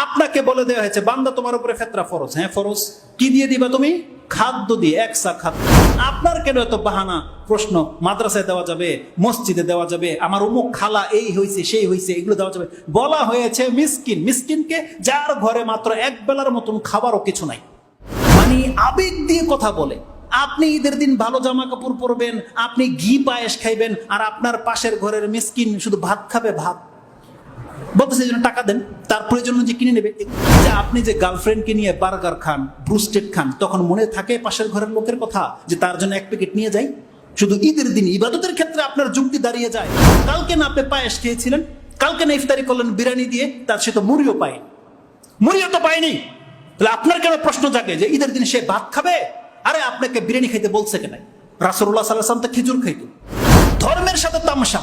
আপনাকে বলে দেওয়া হয়েছে বান্দা তোমার উপরে ফিতরা ফরজ। হ্যাঁ ফরজ। কি দিয়ে দিবা তুমি? খাদ্য দিয়ে, একসা খাদ্য। আপনার কেন এত বাহানা? প্রশ্ন মাদ্রাসায় দেওয়া যাবে, মসজিদে দেওয়া যাবে, আমার অমুক খালা এই হয়েছে সেই হয়েছে, এগুলো দেওয়া যাবে। বলা হয়েছে মিসকিন, মিসকিনকে যার ঘরে মাত্র এক বেলার মতন খাবারও কিছু নাই, মানে আবেগ দিয়ে কথা বলে। আপনি ঈদের দিন ভালো জামা কাপড় পরবেন, আপনি ঘি পায়েস খাইবেন, আর আপনার পাশের ঘরের মিসকিন শুধু ভাত খাবে, ভাত। বলতেছে এই জন্য টাকা দেন, তার প্রয়োজন যে কিনে নেবে। যে আপনি যে গার্লফ্রেন্ডকে নিয়ে বার্গার খান, ব্রুস্টেড খান, তখন মনে থাকে পাশের ঘরের লোকের কথা যে তার জন্য এক প্যাকেট নিয়ে যাই? শুধু ঈদের দিন ইবাদতের ক্ষেত্রে আপনার যুক্তি দাঁড়িয়ে যায়। কালকে না আপনি পায়েস খেয়েছিলেন, কালকে না ইফতারি করলেন বিরিয়ানি দিয়ে, তার সে তো মুড়িও পায়নি, মুড়িও তো পায়নি। তাহলে আপনার কেন প্রশ্ন জাগে যে ঈদের দিন সে ভাত খাবে? আরে আপনাকে বিরিয়ানি খাইতে বলছে কেন? রাসূলুল্লাহ সাল্লাল্লাহু আলাইহি ওয়াসাল্লাম তো খেজুর খাইতো। ধর্মের সাথে তামাশা।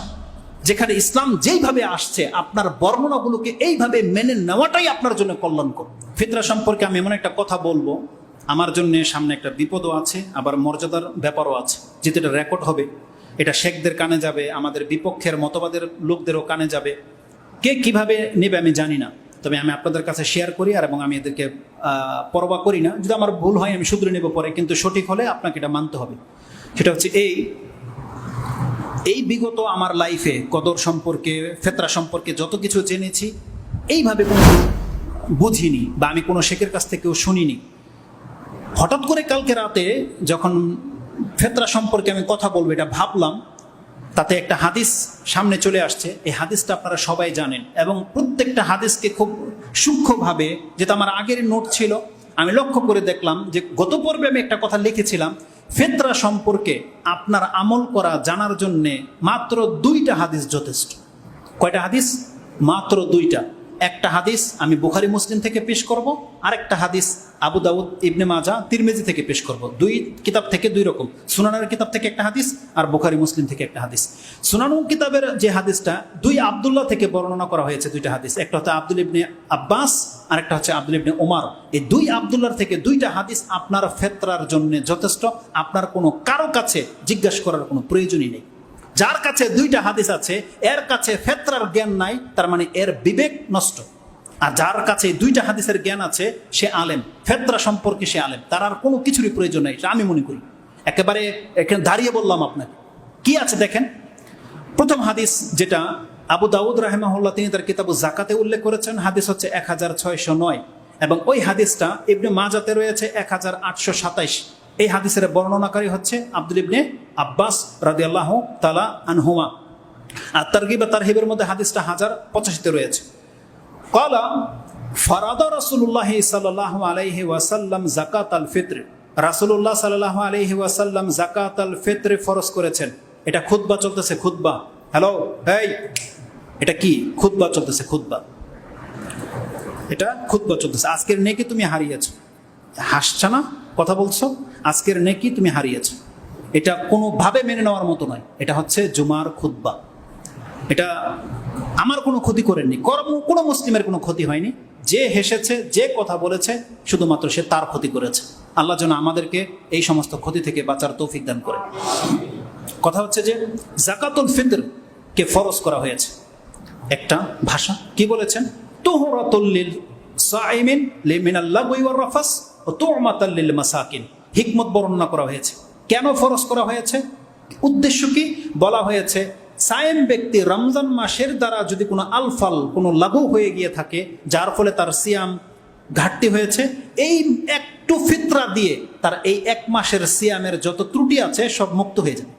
যেখানে ইসলাম যেইভাবে আসছে, আপনার বর্ণনাগুলোকে এইভাবে মেনে নেওয়াটাই আপনার জন্য কল্যাণকর। ফিতরা সম্পর্কে আমি এমন একটা কথা বলবো, আমার জন্য সামনে একটা বিপদও আছে, আবার মর্যাদার ব্যাপারও আছে। যেহেতু এটা রেকর্ড হবে, এটা শেখদের কানে যাবে, আমাদের বিপক্ষের মতবাদের লোকদেরও কানে যাবে। কে কিভাবে নেবে আমি জানি না, তবে আমি আপনাদের কাছে শেয়ার করি, আর এবং আমি এদেরকে পরোয়া করি না। যদি আমার ভুল হয় আমি শুধরে নেব পরে, কিন্তু সঠিক হলে আপনাকে এটা মানতে হবে। সেটা হচ্ছে এই বিগত আমার লাইফে কদর সম্পর্কে, ফিতরা সম্পর্কে যত কিছু জেনেছি, এইভাবে কোনো বুঝিনি, বা আমি কোনো শেখের কাছ থেকেও শুনিনি। হঠাৎ করে কালকে রাতে যখন ফিতরা সম্পর্কে আমি কথা বলবো এটা ভাবলাম, তাতে একটা হাদিস সামনে চলে আসছে। এই হাদিসটা আপনারা সবাই জানেন, এবং প্রত্যেকটা হাদিসকে খুব সূক্ষ্মভাবে, যেটা আমার আগের নোট ছিল, আমি লক্ষ্য করে দেখলাম যে গত পর্বে আমি একটা কথা লিখেছিলাম, ফিতরা সম্পর্কে আপনার আমল করা জানার জন্যে মাত্র 2টা হাদিস যথেষ্ট। কয়টা হাদিস? মাত্র 2টা। একটা হাদিস আমি বুখারী মুসলিম থেকে পেশ করব, আরেকটা হাদিস আবু দাউদ, ইবনে মাজাহ, তিরমিজি থেকে পেশ করব। 2 কিতাব থেকে 2 রকম। সুনানের কিতাব থেকে একটা হাদিস, আর বুখারী মুসলিম থেকে একটা হাদিস। সুনানুল কিতাবের যে হাদিসটা 2 আব্দুল্লাহ থেকে বর্ণনা করা হয়েছে, 2টা হাদিস। একটা হচ্ছে আব্দুল ইবনে আব্বাস, আর একটা হচ্ছে আব্দুল ইবনে ওমর। এই 2 আব্দুল্লাহর থেকে 2টা হাদিস আপনার ফিতরার জন্য যথেষ্ট। আপনার কোনো কারো কাছে জিজ্ঞাসা করার কোনো প্রয়োজনই নেই। যার কাছে 2টা হাদিস আছে, এর কাছে ফিতরার জ্ঞান নাই, তার মানে এর বিবেক নষ্ট। আর যার কাছে 2টা হাদিসের জ্ঞান আছে, সে আলেম, ফিতরা সম্পর্কে সে আলেম, তার আর কোনো কিছুরই প্রয়োজন নেই, আমি মনে করি। একেবারে এখানে দাঁড়িয়ে বললাম আপনাকে কি আছে দেখেন। প্রথম হাদিস যেটা আবু দাউদ রাহিমাহুল্লাহ তিনি তার কিতাবু যাকাতে উল্লেখ করেছেন, হাদিস হচ্ছে 1609, এবং ওই হাদিসটা ইবনে মাজাতে রয়েছে 1827। এই হাদিসের বর্ণনাকারী হচ্ছে আব্দুল ইবনে আব্বাস রাদিয়াল্লাহু তাআলা আনহুমা। আর তারগিব ওয়া তারহিবের মধ্যে হাদিসটা 1085-তে রয়েছে। ক্বালা ফারাদা রাসূলুল্লাহ সাল্লাল্লাহু আলাইহি ওয়াসাল্লাম যাকাতাল ফিত্র। রাসূলুল্লাহ সাল্লাল্লাহু আলাইহি ওয়াসাল্লাম যাকাতাল ফিত্র ফরজ করেছেন। এটা খুতবা চলতেছে, খুতবা। হ্যালো, এই এটা কি? খুতবা চলতেছে, খুতবা। এটা খুতবা চলতেছে। আজকের নেকি তুমি হারিয়েছো। হাসছো না, কথা বলছো, আজকের নেকি তুমি হারিয়েছো। এটা কোনোভাবে মেনে নেওয়ার মতো নয়। এটা হচ্ছে জুমার খুতবা। এটা আমার কোনো ক্ষতি করেননি, কোনো মুসলিমের কোনো ক্ষতি হয়নি। যে হেসেছে, যে কথা বলেছে, শুধুমাত্র সে তার ক্ষতি করেছে। আল্লাহ যেন আমাদেরকে এই সমস্ত ক্ষতি থেকে বাঁচার তৌফিক দান করে। কথা হচ্ছে যে যাকাতুল ফিতর কে ফরজ করা হয়েছে। একটা ভাষা কি বলেছেন? তুহরাতুল লিল সাইমিন লিমিনাল লাগওয়ি ওয়ার রাফাস ওয়া তু'মাতাল লিল মাসাকিন। হিকমত বর্ণনা করা হয়েছে। কেন ফরজ করা হয়েছে? উদ্দেশ্য কি? বলা হয়েছে সায়েম ব্যক্তি রমজান মাসের দ্বারা যদি কোনো আলফাল, কোনো লাগু হয়ে গিয়ে থাকে, যার ফলে তার সিয়াম ঘাটতি হয়েছে, এই একটু ফিতরা দিয়ে তার এই 1 মাসের সিয়ামের যত ত্রুটি আছে সব মুক্ত হয়ে যাবে।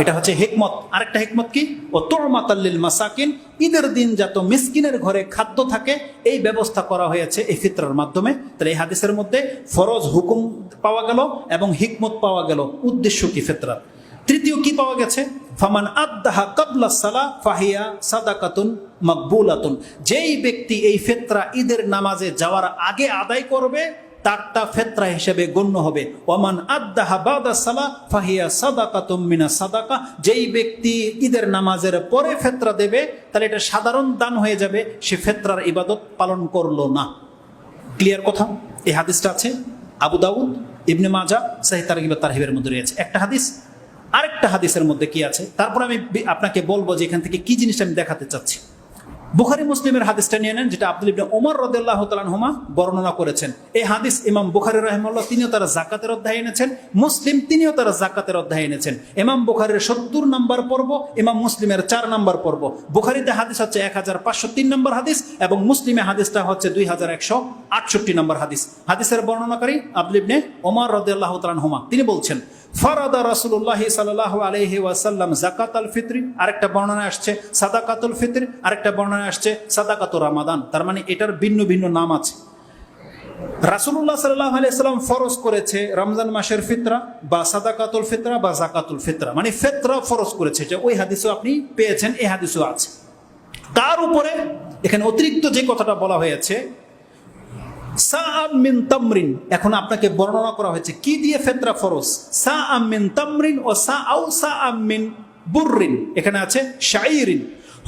এটা হচ্ছে হিকমত। আরেকটা হিকমত কি? ও তু'মাতাল লিল মাসাকিন, ঈদের দিন যত মিসকিনের ঘরে খাদ্য থাকে, এই ব্যবস্থা করা হয়েছে এই ফিতরার মাধ্যমে। তাহলে এই হাদিসের মধ্যে ফরজ হুকুম পাওয়া গেল এবং হিকমত পাওয়া গেল। উদ্দেশ্য কি ফিতরা? তৃতীয় কি পাওয়া গেছে? ফামান আদ্দাহা ক্বাবলা সালাহ ফাহিয়া সাদাকাতুন মাকবুলাতুন। যেই ব্যক্তি এই ফিতরা ঈদের নামাজে যাওয়ার আগে আদায় করবে, তারটা ফিতরা হিসেবে গণ্য হবে। ওয়ামান আদ্দাহা বাদা সালাহ ফাহিয়া সাদাকাতুম মিনাস সাদাকা। যেই ব্যক্তি ঈদের নামাজের পরে ফিতরা দেবে, তাহলে এটা সাধারণ দান হয়ে যাবে, সে ফিতরার ইবাদত পালন করলো না। ক্লিয়ার কথা? এই হাদিসটা আছে আবু দাউদ, ইবনে মাজাহ, সহিহ তারগিব ওয়া তারহিবের মধ্যে রয়েছে একটা হাদিস। আরেকটা হাদিসের মধ্যে কি আছে, তারপর আমি আপনাকে বলবো যে এখান থেকে কি জিনিসটা আমি দেখাতে চাচ্ছি। বুখারী মুসলিমের হাদিসটা নিয়ে নেন, যেটা আব্দুল ইবনে ওমর রাদিয়াল্লাহু তাআলা আনহুমা বর্ণনা করেছেন। এই হাদিস ইমাম বুখারী রাহিমাহুল্লাহ তিনিও তারা যাকাতের অধ্যায়ে এনেছেন, মুসলিম তিনিও তারা যাকাতের অধ্যায়ে এনেছেন। ইমাম বুখারীর ৭০ নম্বর পর্ব, ইমাম মুসলিমের ৪ নম্বর পর্ব। বুখারীতে হাদিস হচ্ছে ১৫০৩ নম্বর হাদিস এবং মুসলিমে হাদিসটা হচ্ছে ২১৬৮ নম্বর হাদিস। হাদিসের বর্ণনাকারী আব্দুল ইবনে ওমর রাদিয়াল্লাহু তাআলা আনহুমা, তিনি বলছেন, ফারাদা রাসূলুল্লাহ সাল্লাল্লাহু আলাইহি ওয়াসাল্লাম যাকাতাল ফিতরি, আরেকটা বর্ণনা আসছে সাদাকাতুল ফিতর, আরেকটা বর্ণনা আসছে সাদাকাতুর রমাদান। তার মানে এটার ভিন্ন ভিন্ন নাম আছে। রাসূলুল্লাহ সাল্লাল্লাহু আলাইহি ওয়াসাল্লাম ফরজ করেছে রমজান মাসের ফিতরা বা সাদাকাতুল ফিতরা বা যাকাতুল ফিতরা, মানে ফিতরা ফরজ করেছে। যে ওই হাদিসও আপনি পেয়েছেন, এই হাদিসও আছে। তার উপরে এখানে অতিরিক্ত যে কথাটা বলা হয়েছে সাআম মিন তামরিন, এখন আপনাকে বর্ণনা করা হয়েছে কি দিয়ে ফিতরা ফরজ। সাআম মিন তামরিন ও সাআম মিন বুররিন, এখানে আছে শাইরিন,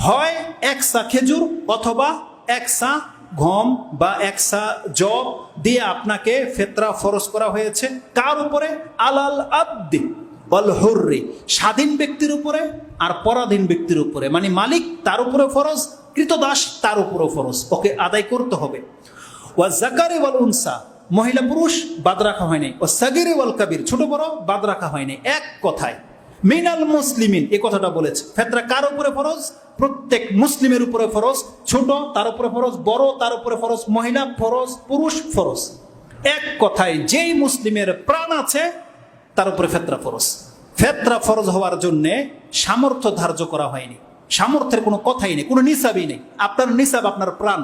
হয় এক সা খেজুর অথবা এক সা গম বা এক সা জব দিয়ে আপনাকে ফিতরা ফরজ করা হয়েছে। কার উপরে? আলাল আবদি ওয়াল হুররি, স্বাধীন ব্যক্তির উপরে আর পরাধীন ব্যক্তির উপরে, মানে মালিক তার উপরে ফরজ, কৃতদাস তার উপরে ফরজ, ওকে আদায় করতে হবে। ওয়া যাকারি ওয়াল উনসা, মহিলা পুরুষ বাদ রাখা হয়নি। ও সাগিরি ওয়াল কাবির, ছোট বড় বাদ রাখা হয়নি। এক কথায় মিনাল মুসলিমিন, এই কথাটা বলেছে। ফিতরা কার উপরে ফরজ? প্রত্যেক মুসলিমের উপরে ফরজ। ছোট তার উপরে ফরজ, বড় তার উপরে ফরজ, মহিলা ফরজ, পুরুষ ফরজ। এক কথায় যেই মুসলিমের প্রাণ আছে তার উপরে ফিতরা ফরজ। ফিতরা ফরজ হওয়ার জন্য সামর্থ্য ধার্য করা হয়নি, সামর্থ্যের কোনো কথাই নেই, কোনো নিসাবই নেই। আপনার নিসাব আপনার প্রাণ,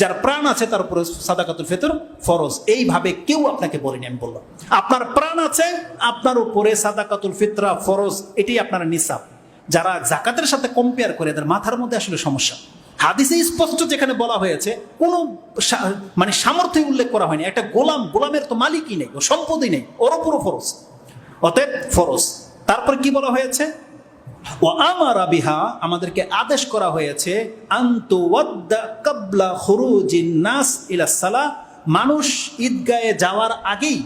যার প্রাণ আছে তার উপরে সাদাকাতুল ফিতর ফরজ। এইভাবে কেউ আপনাকে বলেনি, আমি বললাম আপনার প্রাণ আছে আপনার উপরে সাদাকাতুল ফিতরা ফরজ, এটি আপনার নিসাব। যারা যাকাতের সাথে কম্পেয়ার করে এদের মাথার মধ্যে আসলে সমস্যা। হাদিসে স্পষ্ট যেখানে বলা হয়েছে কোনো মানে সামর্থ্য উল্লেখ করা হয়নি। একটা গোলামের তো মালিকই নেই, ও সম্পদই নেই, ওর উপরও ফরজ, অতএব ফরজ। তারপর কি বলা হয়েছে? ও আমারা বিহা, আমাদেরকে আদেশ করা হয়েছে আনতু ওয়াদ্দা কাবলা খুরুজিন নাস ইলা সালাহ, মানুষ ঈদগাহে যাওয়ার আগেই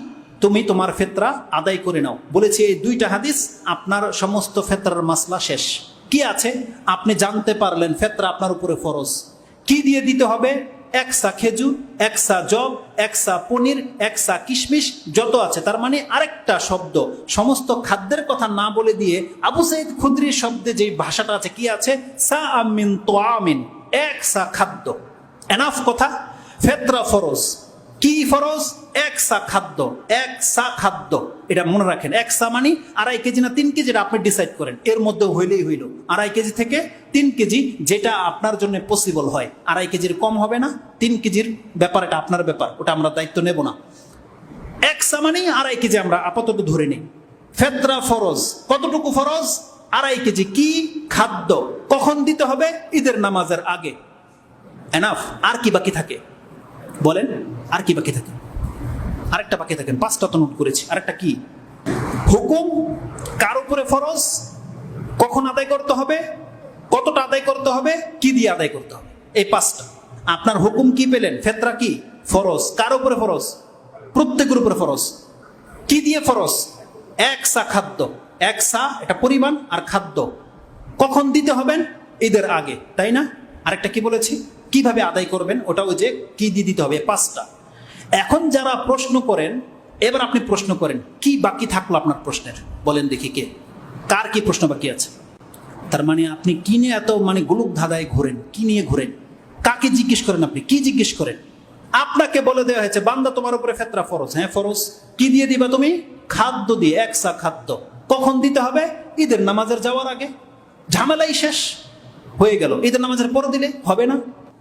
তুমি তোমার ফিতরা আদায় করে নাও। বলেছি এই দুইটা হাদিস আপনার সমস্ত ফিতরার মাসলা শেষ। কি আছে আপনি জানতে পারলেন, ফিতরা আপনার উপরে ফরজ। কি দিয়ে দিতে হবে? এক সা খেজুর, এক সা জব, এক সা পনির, এক সা কিশমিশ, যত আছে। তার মানে আরেকটা শব্দ, সমস্ত খাদ্যের কথা না বলে দিয়ে আবু সাঈদ খুদরির শব্দে যে ভাষাটা আছে, কি আছে? সাআম মিন তোয়ামিন, এক সা খাদ্য। এনাফ কথা। ফিতরা ফরজ। কি ফরজ? এক সা খাদ্য, এক সা খাদ্য, এটা মনে রাখেন। এক সা মানে 2.5 কেজি না 3 কেজি, আপনি ডিসাইড করেন, এর মধ্যে হইলেই হইল। 2.5 কেজি থেকে 3 কেজি, যেটা আপনার জন্য পসিবল হয়। 2.5 কেজির কম হবে না, 3 কেজির ব্যাপার, এটা আপনার ব্যাপার, ওটা আমরা দায়িত্ব নেব না। এক সা মানে 2.5 কেজি আমরা আপাতত ধরে নিই। ফিতরা ফরজ। কতটুকু ফরজ? 2.5 কেজি। কি? খাদ্য। কখন দিতে হবে? ঈদের নামাজের আগে। এনাফ। আর কি বাকি থাকে বলেন? আর কি বাকি থাকে? আরেকটা বাকি থাকেন, 5টা তো নোট করেছি। আরেকটা কি? হুকুম কার উপরে ফরজ, কখন আদায় করতে হবে, কতটা আদায় করতে হবে, কি দিয়ে আদায় করতে হবে, এই 5টা। আপনার হুকুম কি পেলেন? ফিতরা কি? ফরজ। কার উপরে ফরজ? প্রত্যেকের উপরে ফরজ। কি দিয়ে ফরজ? এক সা খাদ্য। এক সা এটা পরিমাণ, আর খাদ্য কখন দিতে হবেন? ঈদের আগে, তাই না? আরেকটা কি বলেছি? কিভাবে আদায় করবেন, ওটা ওই যে কি দিয়ে দিতে হবে, 5টা। এখন যারা প্রশ্ন করেন, এবার আপনি প্রশ্ন করেন, কি বাকি থাকলো আপনার প্রশ্নের? বলেন দেখি, কে কার কি প্রশ্ন বাকি আছে? তার মানে আপনি কি নিয়ে এত গুলুক ধাঁধায় ঘোরেন? কি নিয়ে ঘোরেন? কাকে জিজ্ঞেস করেন? আপনি কি জিজ্ঞেস করেন? আপনাকে বলে দেওয়া হয়েছে বান্দা তোমার উপরে ফিতরা ফরজ। হ্যাঁ ফরজ। কি দিয়ে দিবা তুমি? খাদ্য দিয়ে, এক সা খাদ্য। কখন দিতে হবে? ঈদের নামাজের যাওয়ার আগে। ঝামেলাই শেষ হয়ে গেল। ঈদের নামাজের পরে দিলে হবে না।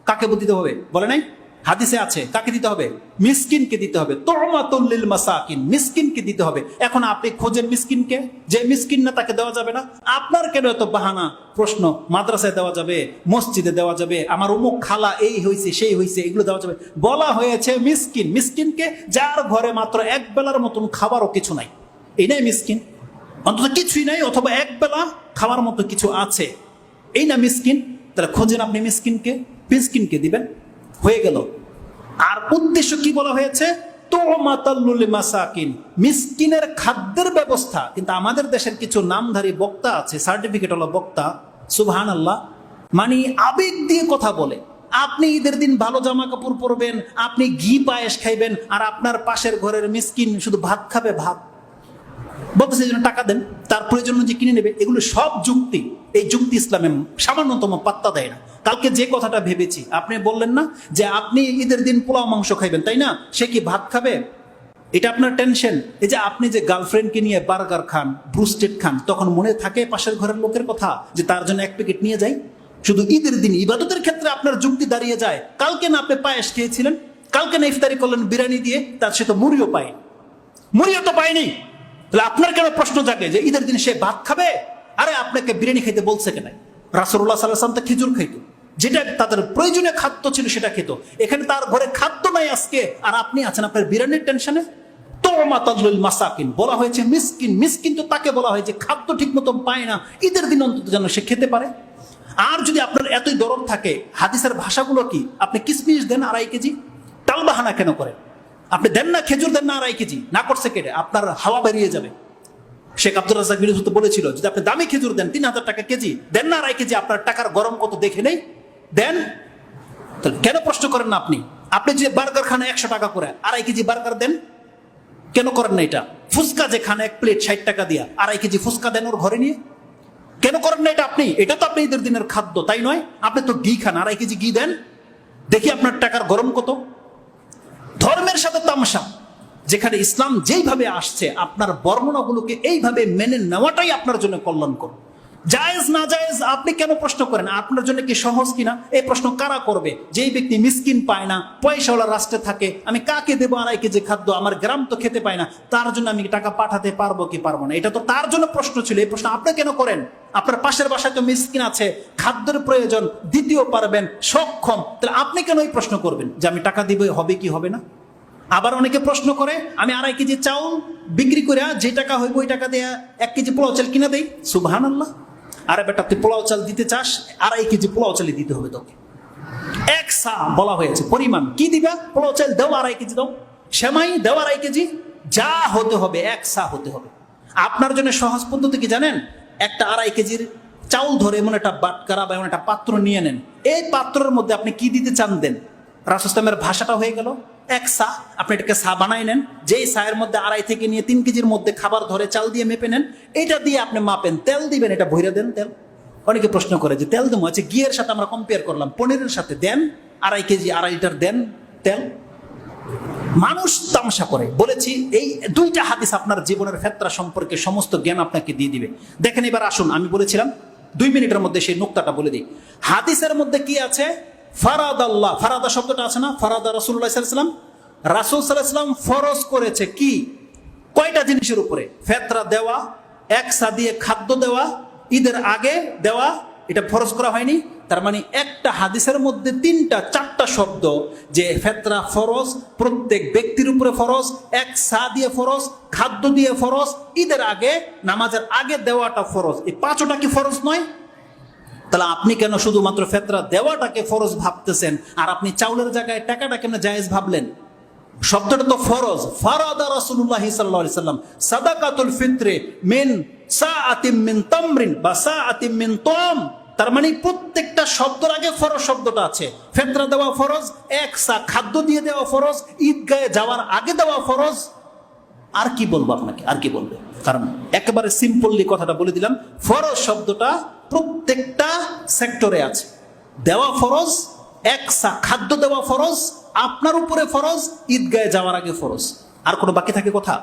কাকে দিতে হবে বলে নাই? হাদিসে আছে কাকে দিতে হবে? মিসকিনকে দিতে হবে। তু'মাতুল লিল মাসাকিন, মিসকিনকে দিতে হবে। এখন আপনি খোঁজেন মিসকিনকে, যে মিসকিন না তাকে দেওয়া যাবে না। আপনার কেন এত বাহানা প্রশ্ন? মাদ্রাসায় দেওয়া যাবে, মসজিদে দেওয়া যাবে, আমার অমুক খালা এই হয়েছে সেই হয়েছে, এগুলো দেওয়া যাবে। বলা হয়েছে মিসকিন। মিসকিনকে যার ঘরে মাত্র এক বেলার মতন খাবারও কিছু নাই, এই নাই মিসকিন। অন্তত কিছুই নাই, অথবা এক বেলা খাওয়ার মতো কিছু আছে, এই না মিসকিন। তাহলে খোঁজেন আপনি মিসকিনকে, মিসকিনকে দিবেন, হয়ে গেল। আর উদ্দেশ্য কি বলা হয়েছে? তু'মাতাল লিল মাসাকিন, মিসকিনের খাদ্যের ব্যবস্থা। কিন্তু আমাদের দেশের কিছু নামধারী বক্তা আছে, সার্টিফিকেট হলো বক্তা, সুবহানাল্লাহ, মানে আবেগ দিয়ে কথা বলে। আপনি ঈদের দিন ভালো জামা কাপড় পরবেন, আপনি ঘি পায়েস খাইবেন, আর আপনার পাশের ঘরের মিসকিন শুধু ভাত খাবে, ভাত বলতেছে এই জন্য টাকা দেন, তার প্রয়োজন যে কিনে নেবে। এগুলো সব যুক্তি, এই যুক্তি ইসলামে সামান্যতম পাত্তা দেয় না। কালকে যে কথাটা ভেবেছি, আপনি বললেন না যে আপনি ঈদের দিন পোলাও মাংস খাইবেন, তাই না? সে কি ভাত খাবে? এটা আপনার টেনশন। এই যে আপনি যে গার্লফ্রেন্ডকে নিয়ে বার্গার খান, ব্রুস্টেড খান, তখন মনে থাকে পাশের ঘরের লোকের কথা যে তার জন্য 1 প্যাকেট নিয়ে যাই? শুধু ঈদের দিন ইবাদতের ক্ষেত্রে আপনার যুক্তি দাঁড়িয়ে যায়। কালকে না আপনি পায়েস খেয়েছিলেন, কালকে না ইফতারি করলেন বিরিয়ানি দিয়ে, তার সে তো মুড়িও পায়নি, মুড়িও তো পায়নি। তাহলে আপনার কেন প্রশ্ন জাগে যে ঈদের দিন সে ভাত খাবে? আরে আপনাকে বিরিয়ানি খাইতে বলছে কেন? রাসূলুল্লাহ সাল্লাল্লাহু আলাইহি ওয়াসাল্লাম তো খেজুর খাইতো, যেটা তাদের প্রয়োজনীয় খাদ্য ছিল সেটা খেত। এখানে তার ঘরে খাদ্য নাই আজকে, আর আপনি আছেন আপনার বিরিয়ানির টেনশনে। তোমাতাল মাসাকিন বলা হয়েছে মিসকিন, মিসকিন তো তাকে বলা হয় যে খাদ্য ঠিক মতো পায় না, ঈদের দিন অন্তত যেন সে খেতে পারে। আর যদি আপনার এতই দরদ থাকে, হাদিসের ভাষাগুলো কি? আপনি কিসমিস দেন 2.5 কেজি, টালবাহানা কেন করেন? আপনি দেন না খেজুর, দেন না 2.5 কেজি, না করছে কেটে আপনার হাওয়া বেরিয়ে যাবে। শেখ আব্দুর রাজ্জাক বিরুদ্ধে বলেছিল যদি আপনি দামি খেজুর দেন 3000 টাকা কেজি, দেন না 2.5 কেজি, আপনার টাকার গরম কত দেখে নেই, দেন। তাহলে কেন প্রশ্ন করেন না আপনি? আপনি যে বার্গার খান 100 টাকা করে, 2.5 কেজি বার্গার দেন, কেন করেন না এটা? ফুচকা যে খান 1 প্লেট 60 টাকা দিয়া, 2.5 কেজি ফুচকা দেন ওর ঘরে নিয়ে, কেন করেন না এটা আপনি? এটা তো আপনি ঈদের দিনের খাদ্য, তাই নয়? আপনি তো ঘি খান, 2.5 কেজি ঘি দেন, দেখি আপনার টাকার গরম কত। ধর্মের সাথে তামাশা। যেখানে ইসলাম যেইভাবে আসছে, আপনার বর্ণনাগুলোকে এইভাবে মেনে নেওয়াটাই আপনার জন্য কল্যাণকর। জায়েজ না জায়েজ আপনি কেন প্রশ্ন করেন? আপনার জন্য কি সহজ কিনা এই প্রশ্ন কারা করবে? যেই ব্যক্তি মিসকিন পায় না, পয়সাওয়ালা রাষ্ট্রে থাকে, আমি কাকে দেবো 2.5 কেজি খাদ্য? আমার গ্রাম তো খেতে পায় না, তার জন্য আমি টাকা পাঠাতে পারবো কি পারবো না? এটা তো তার জন্য প্রশ্ন ছিল। এই প্রশ্ন আপনি কেন করেন? আপনার পাশের বাসায় তো মিসকিন আছে, খাদ্যের প্রয়োজন, দিতেও পারবেন, সক্ষম, তাহলে আপনি কেন এই প্রশ্ন করবেন যে আমি টাকা দিব, হবে কি হবে না? আবার অনেকে প্রশ্ন করে আমি 2.5 কেজি চাউল বিক্রি করে যে টাকা হইব ওই টাকা দিয়ে 1 কেজি পোলাও চাল কিনে দেই। সুবহানাল্লাহ। আরে বেটা, তুই পোলাও চাল দিতে চাস, 2.5 কেজি পোলাও চালই দিতে হবে তোকে। 1 সা বলা হয়েছে পরিমাণ, কি দিবা? পোলাও চাল দাও 2.5 কেজি দাও, সেমাই দাও 2.5 কেজি, যা হতে হবে 1 সা হতে হবে। আপনার জন্য সহজ পদ্ধতি কি জানেন? একটা 2.5 কেজির চাউল ধরে এমন একটা বাটকারা বা এমন একটা পাত্র নিয়ে নেন, এই পাত্রের মধ্যে আপনি কি দিতে চান দেন। রাসূল ইসলামের ভাষাটা হয়ে গেল 1 সা। আপনি এটাকে সা বানাই নেন, যেই সায়ের মধ্যে 2.5 থেকে নিয়ে 3 কেজির মধ্যে খাবার ধরে চাল দিয়ে মেপে নেন, এটা দিয়ে আপনি মাপেন, তেল দিবেন, এটা ভইরা দেন তেল। অনেকে প্রশ্ন করে যে তেল দেবো, আচ্ছা ঘিয়ের সাথে আমরা কম্পেয়ার করলাম, পনিরের সাথে দেন 2.5 কেজি 2.5 লিটার দেন তেল। মানুষ তামাশা করে। বলেছি এই 2টা হাদিস আপনার জীবনের ফেতরা সম্পর্কে সমস্ত জ্ঞান আপনাকে দিয়ে দিবে। দেখেন এবার আসুন, আমি বলেছিলাম 2 মিনিটের মধ্যে সেই নুকতাটা বলে দিই। হাদিসের মধ্যে কি আছে? ফারাদাল্লাহ, ফারাদা শব্দটা আছে না? ফারাদা রাসূলুল্লাহ সাল্লাল্লাহু আলাইহি ওয়াসাল্লাম, রাসূল সাল্লাল্লাহু আলাইহি ওয়াসাল্লাম ফরজ করেছে কি? কয়টা জিনিসের উপরে? ফেতরা দেওয়া, 1 সা দিয়ে খাদ্য দেওয়া, ঈদের আগে দেওয়া, এটা ফরজ করা হয়নি। তার মানে একটা হাদিসের মধ্যে 4টা শব্দ যে ফেতরা ফরজ, প্রত্যেক ব্যক্তির উপরে ফরজ, 1 সা দিয়ে ফরজ, খাদ্য দিয়ে ফরজ, ঈদের আগে, নামাজের আগে দেওয়াটা ফরজ। এই 5টা কি ফরজ নয়? তাহলে আপনি কেন শুধুমাত্র ফেতরা দেওয়াটাকে ফরজ ভাবতেছেন, আর আপনি চাউলের জায়গায় টাকাটা কেন জায়েজ ভাবলেন? শব্দটা তো ফরজ। ফারাদা রাসূলুল্লাহ সাল্লাল্লাহু আলাইহি ওয়াসাল্লাম সাদাকাতুল ফিত্রে মিন সাআতিম মিন তামরিন বা সাআতিম মিন তাম। তার মানে প্রত্যেকটা শব্দের আগে ফরজ শব্দটা আছে। ফেতরা দেওয়া ফরজ, 1 সা খাদ্য দিয়ে দেওয়া ফরজ, ঈদগাহে যাওয়ার আগে দেওয়া ফরজ। আর কি বলবো আপনাকে, আর কি বলবো? কারণ একেবারে সিম্পলি কথাটা বলে দিলাম, ফরজ শব্দটা প্রত্যেকটা সেক্টরে আছে। দেওয়া ফরজ, 1 সা খাদ্য দেওয়া ফরজ, আপনার উপরে ফরজ, ঈদগাহে যাওয়ার আগে ফরজ। আর কোনো বাকি থাকে কথা?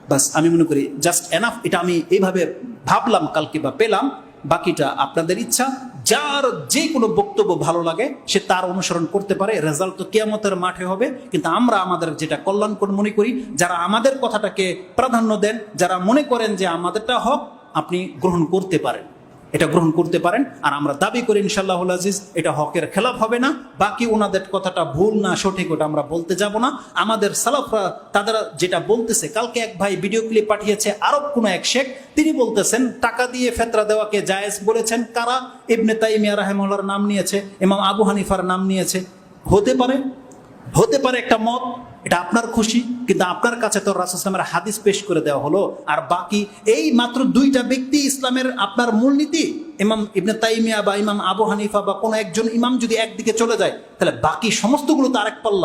বাস আমি মনে করি জাস্ট এনাফ। এটা আমি এইভাবে ভাবলাম কালকে বা পেলাম, বাকিটা আপনাদের ইচ্ছা। যার যে কোনো বক্তব্য ভালো লাগে সে তার অনুসরণ করতে পারে, রেজাল্ট তো কিয়ামতের মাঠে হবে। কিন্তু আমরা আমাদের যেটা কল্যাণকর মনে করি, যারা আমাদের কথাটাকে প্রাধান্য দেন, যারা মনে করেন যে আমাদেরটা হক, আপনি গ্রহণ করতে পারেন, এটা গ্রহণ করতে পারেন। আর আমরা দাবি করি ইনশাআল্লাহুল আজিজ এটা হকের খেলাফ হবে না। বাকি ওনাদের কথাটা ভুল না সঠিক ওটা আমরা বলতে যাব না। আমাদের সালাফরা তাদের যেটা বলতেছে, কালকে এক ভাই ভিডিও ক্লিপ পাঠিয়েছে, আরব কোন এক শেখ, তিনি বলতেছেন টাকা দিয়ে ফেতরা দেওয়াকে জায়েজ বলেছেন কারা? ইবনে তাইমিয়া রাহিমাহুল্লাহর নাম নিয়েছে, ইমাম আবু হানিফার নাম নিয়েছে। হতে পারে, হতে পারে একটা মত, এটা আপনার খুশি, কিন্তু আপনার কাছে তো রাসূল সাল্লাল্লাহু আলাইহি ওয়াসাল্লামের হাদিস পেশ করে দেওয়া হলো। আর বাকি এই মাত্র দুইটা ব্যক্তি ইসলামের আপনার মূলনীতি, ইমাম ইবনে তাইমিয়া বা ইমাম আবু হানিফা বা কোনো একজন ইমাম যদি একদিকে চলে যায়, তাহলে বাকি সমস্তগুলো তো আরেক পাল্লা।